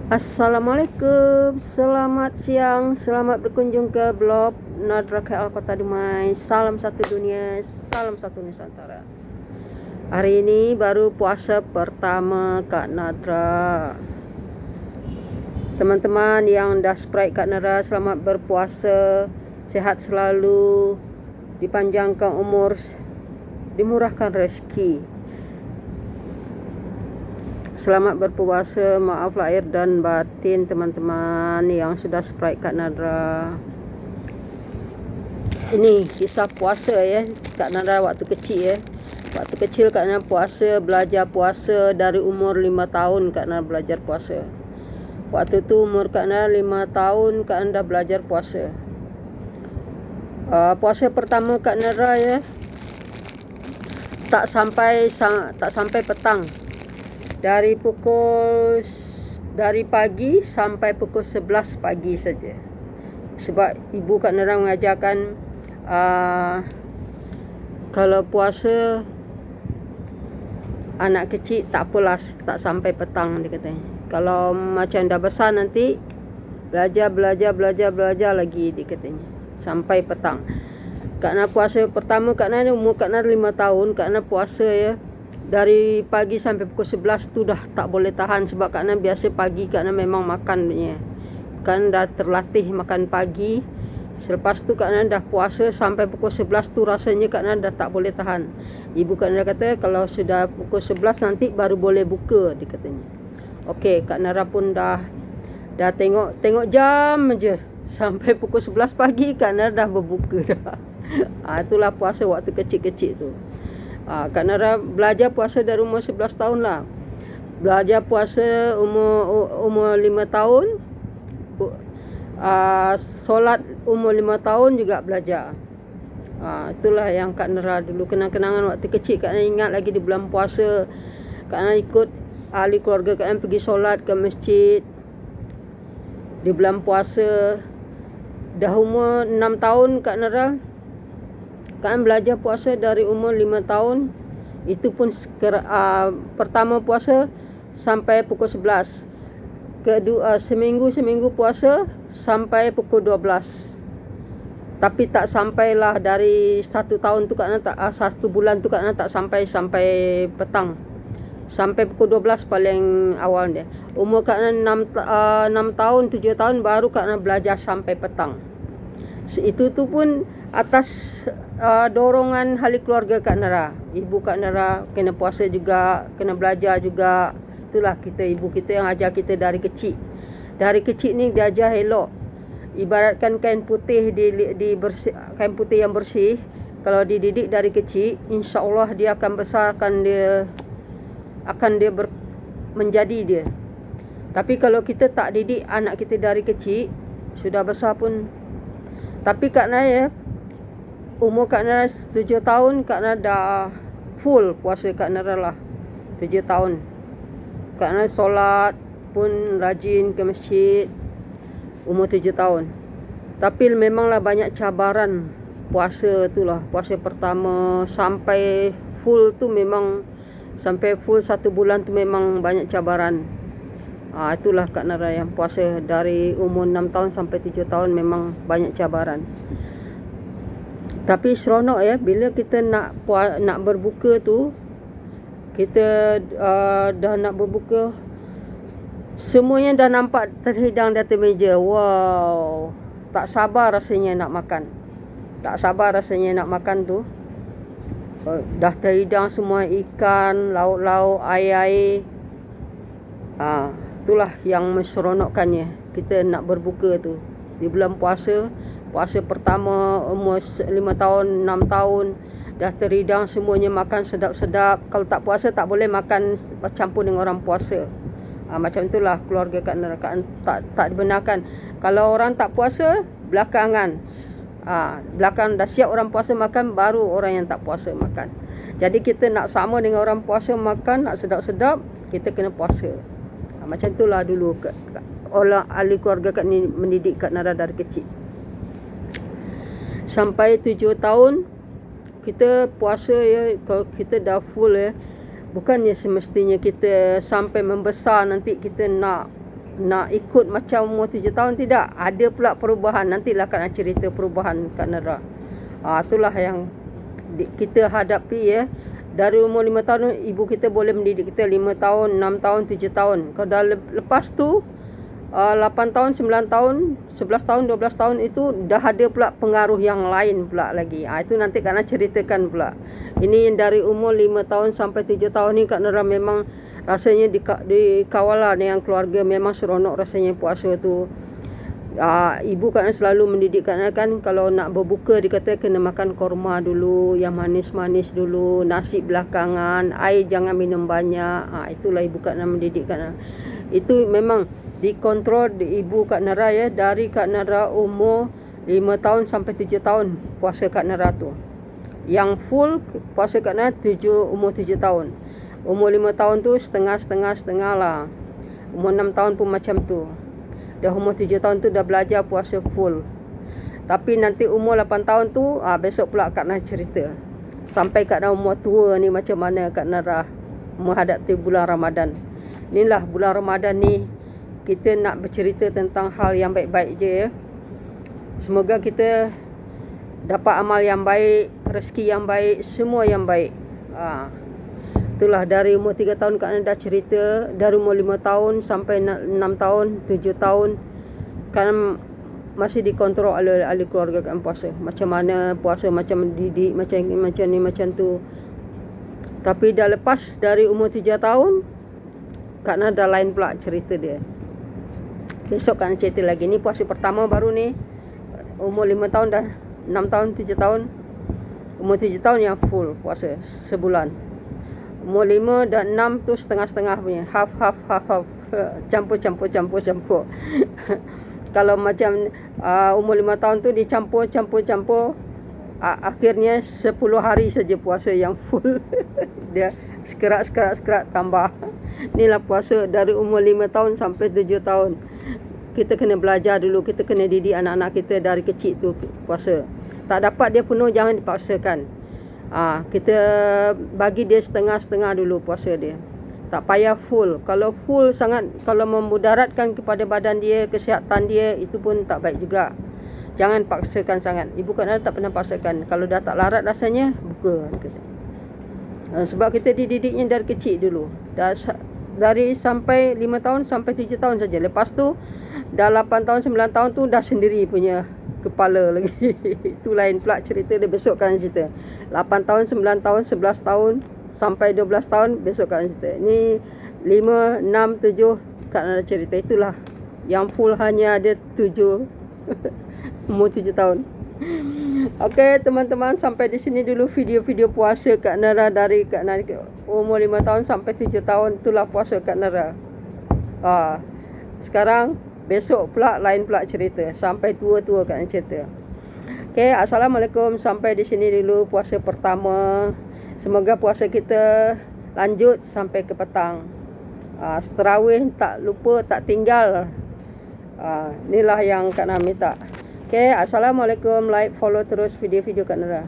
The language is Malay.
Assalamualaikum, selamat siang, selamat berkunjung ke blog Nadra KL Kota Dumai. Salam satu dunia, salam satu Nusantara. Hari ini baru puasa pertama Kak Nadra. Teman-teman yang dah subscribe Kak Nadra, selamat berpuasa, sehat selalu, dipanjangkan umur, dimurahkan rezeki. Selamat berpuasa, maaf lahir dan batin teman-teman yang sudah subscribe Kak Nadra. Ini kisah puasa ya, Kak Nadra waktu kecil ya. Waktu kecil Kak Nadra puasa, belajar puasa dari umur 5 tahun Kak Nadra belajar puasa. Waktu tu umur Kak Nadra 5 tahun Kak Nadra belajar puasa. Puasa pertama Kak Nadra ya, tak sampai petang. Dari pagi sampai pukul 11 pagi saja. Sebab ibu Kak Nadra mengajarkan kalau puasa anak kecil tak apalah, tak sampai petang dia katanya. Kalau macam dah besar nanti belajar lagi dia katanya sampai petang. Kak Nadra puasa pertama Kak Nadra umur Kak Nadra 5 tahun, Kak Nadra puasa ya. Dari pagi sampai pukul 11 tu dah tak boleh tahan. Sebab Kak Nadra biasa pagi Kak Nadra memang makan punya. Kan dah terlatih makan pagi. Selepas tu Kak Nadra dah puasa sampai pukul 11 tu rasanya Kak Nadra dah tak boleh tahan. Ibu Kak Nadra kata kalau sudah pukul 11 nanti baru boleh buka dia katanya. Okey, Kak Nadra pun dah tengok jam aja. Sampai pukul 11 pagi Kak Nadra dah berbuka dah. Itulah puasa waktu kecil-kecil tu. Kak Nadra belajar puasa dari umur 11 tahun lah. Belajar puasa umur 5 tahun. Solat umur 5 tahun juga belajar. Itulah yang Kak Nadra dulu kenang-kenangan waktu kecil. Kak Nadra ingat lagi di bulan puasa. Kak Nadra ikut ahli keluarga Kak Nadra pergi solat ke masjid di bulan puasa. Dah umur 6 tahun Kak Nadra kan belajar puasa dari umur 5 tahun. Itu pun pertama puasa sampai pukul 11. Kedua seminggu puasa sampai pukul 12. Tapi tak sampailah dari 1 tahun tu Kak Nadra tak 1 bulan tu Kak Nadra tak sampai petang. Sampai pukul 12 paling awal dia. Umur Kak Nadra 6 tahun, 7 tahun baru Kak Nadra belajar sampai petang. Itu tu pun atas dorongan ahli keluarga Kak Nadra. Ibu Kak Nadra kena puasa juga, kena belajar juga. Itulah ibu kita yang ajar kita dari kecil. Dari kecil ni diajar elok. Ibaratkan kain putih kain putih yang bersih, kalau dididik dari kecil, insya-Allah dia akan besar, menjadi dia. Tapi kalau kita tak didik anak kita dari kecil, sudah besar pun. Tapi Kak Nadra ya, umur Kak Nadra 7 tahun, Kak Nadra dah full puasa Kak Nadra lah. 7 tahun. Kak Nadra solat pun rajin ke masjid. Umur 7 tahun. Tapi memanglah banyak cabaran puasa tu lah. Puasa pertama sampai full tu memang, sampai full 1 bulan tu memang banyak cabaran. Itulah Kak Nadra yang puasa dari umur 6 tahun sampai 7 tahun memang banyak cabaran. Tapi seronok ya bila kita nak berbuka tu. Kita dah nak berbuka, semuanya dah nampak terhidang di atas meja. Wow, tak sabar rasanya nak makan. Tak sabar rasanya nak makan tu. Dah terhidang semua ikan, lauk-lauk, air-air. Itulah yang menseronokkannya kita nak berbuka tu. Di bulan puasa pertama umur 5 tahun, 6 tahun dah terhidang semuanya, makan sedap-sedap. Kalau tak puasa tak boleh makan campur dengan orang puasa. Macam itulah keluarga Kak Nadra. Tak dibenarkan. Kalau orang tak puasa belakangan. Belakang dah siap orang puasa makan, baru orang yang tak puasa makan. Jadi kita nak sama dengan orang puasa makan, nak sedap-sedap, kita kena puasa. Macam itulah dulu orang ahli keluarga Kak ni mendidik Kak Nadra dari kecil. Sampai 7 tahun kita puasa ya. Kalau kita dah full ya, bukannya semestinya kita sampai membesar nanti kita nak nak ikut macam umur 7 tahun, tidak. Ada pula perubahan. Nantilah Kak nak cerita perubahan Kak Nara. Itulah yang kita hadapi ya. Dari umur 5 tahun ibu kita boleh mendidik kita 5 tahun, 6 tahun, 7 tahun. Kalau dah lepas tu 8 tahun, 9 tahun, 11 tahun, 12 tahun itu dah ada pula pengaruh yang lain pula lagi. Itu nanti Kak nak ceritakan pula. Ini dari umur 5 tahun sampai 7 tahun ni Kak Nara memang rasanya dikawal lah dengan keluarga. Memang seronok rasanya puasa tu. Ibu Kak selalu mendidik Kak kan, kalau nak berbuka dia kata kena makan korma dulu, yang manis-manis dulu, nasi belakangan, air jangan minum banyak. Itulah ibu Kak mendidik Kak. Itu memang dikontrol ibu Kak Nara ya, dari Kak Nara umur 5 tahun sampai 7 tahun puasa Kak Nara tu. Yang full puasa Kak Nara umur 7 tahun. Umur 5 tahun tu setengah lah. Umur 6 tahun pun macam tu. Dah umur 7 tahun tu dah belajar puasa full. Tapi nanti umur 8 tahun tu besok pula Kak Nara cerita. Sampai Kak Nara umur tua ni macam mana Kak Nara menghadapi bulan Ramadan. Inilah bulan Ramadan ni kita nak bercerita tentang hal yang baik-baik je ya. Semoga kita dapat amal yang baik, rezeki yang baik, semua yang baik. Itulah dari umur 3 tahun Kak Nara dah cerita. Dari umur 5 tahun sampai 6 tahun, 7 tahun kan masih dikontrol oleh ahli keluarga Kak puasa. Macam mana puasa, macam didik, macam ni, macam tu. Tapi dah lepas dari umur 3 tahun Kak Nara dah lain pula cerita dia. Besok Kak Nara cerita lagi. Ni puasa pertama baru ni. Umur 5 tahun dah 6 tahun, 7 tahun. Umur 7 tahun yang full puasa sebulan. Umur 5 dan 6 tu setengah-setengah punya. Half. Campur. Kalau macam umur 5 tahun tu dicampur. Akhirnya 10 hari saja puasa yang full. Dia sekerat tambah. Inilah puasa dari umur 5 tahun sampai 7 tahun. Kita kena belajar dulu. Kita kena didik anak-anak kita dari kecil tu puasa. Tak dapat dia penuh, jangan dipaksakan. Kita bagi dia setengah-setengah dulu puasa dia. Tak payah full. Kalau full sangat, kalau memudaratkan kepada badan dia, kesihatan dia, itu pun tak baik juga. Jangan paksakan sangat. Ibu Kak Nara tak pernah paksakan. Kalau dah tak larat rasanya, buka. Sebab kita dididiknya dari kecil dulu. Dari sampai 5 tahun sampai 7 tahun saja. Lepas tu dah 8 tahun, 9 tahun tu dah sendiri punya kepala lagi. Itu lain pula cerita dia, besok kan cerita. 8 tahun, 9 tahun, 11 tahun sampai 12 tahun besok kan cerita. Ni 5, 6, 7 Kak Nara cerita. Itulah yang full hanya ada 7 umur 7 tahun. Okey teman-teman, sampai di sini dulu video-video puasa Kak Nara dari Kak Nara umur 5 tahun sampai 7 tahun. Itulah puasa Kak Nara. Sekarang besok pula lain pula cerita. Sampai tua-tua Kak Nara cerita. Okey, assalamualaikum. Sampai di sini dulu puasa pertama. Semoga puasa kita lanjut sampai ke petang. Tarawih tak lupa, tak tinggal. Inilah yang Kak Nara minta. Okey, assalamualaikum. Like, follow terus video-video Kak Nara.